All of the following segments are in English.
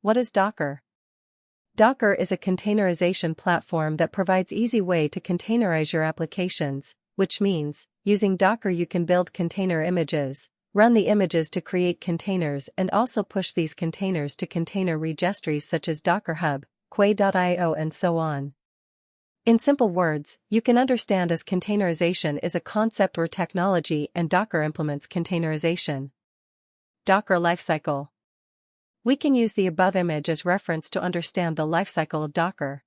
What is Docker? Docker is a containerization platform that provides easy way to containerize your applications, which means, using Docker you can build container images, run the images to create containers and also push these containers to container registries such as Docker Hub, Quay.io and so on. In simple words, you can understand as containerization is a concept or technology and Docker implements containerization. Docker lifecycle. We can use the above image as reference to understand the lifecycle of Docker.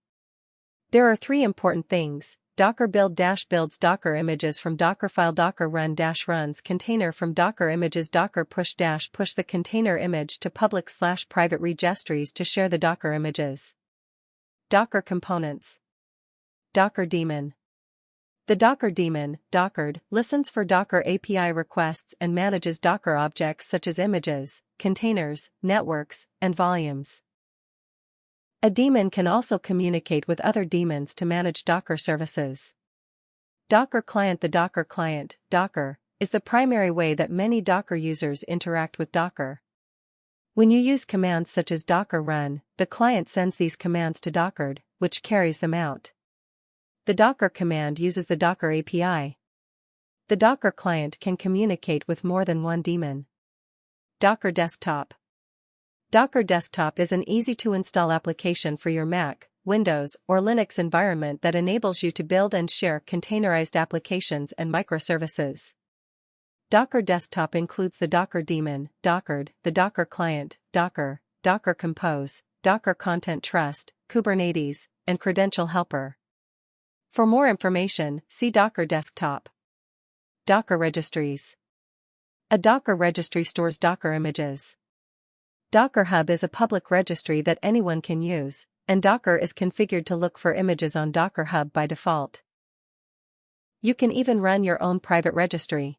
There are three important things: Docker builds Docker images from Dockerfile, Docker runs container from Docker images, Docker push the container image to public/private registries to share the Docker images. Docker components. Docker daemon. The Docker daemon, Dockered, listens for Docker API requests and manages Docker objects such as images, containers, networks, and volumes. A daemon can also communicate with other daemons to manage Docker services. Docker client. The Docker client, Docker, is the primary way that many Docker users interact with Docker. When you use commands such as Docker run, the client sends these commands to Dockered, which carries them out. The Docker command uses the Docker API. The Docker client can communicate with more than one daemon. Docker Desktop. Docker Desktop is an easy-to-install application for your Mac, Windows, or Linux environment that enables you to build and share containerized applications and microservices. Docker Desktop includes the Docker daemon, Dockered, the Docker client, Docker, Docker Compose, Docker Content Trust, Kubernetes, and Credential Helper. For more information, see Docker Desktop. Docker registries. A Docker registry stores Docker images. Docker Hub is a public registry that anyone can use, and Docker is configured to look for images on Docker Hub by default. You can even run your own private registry.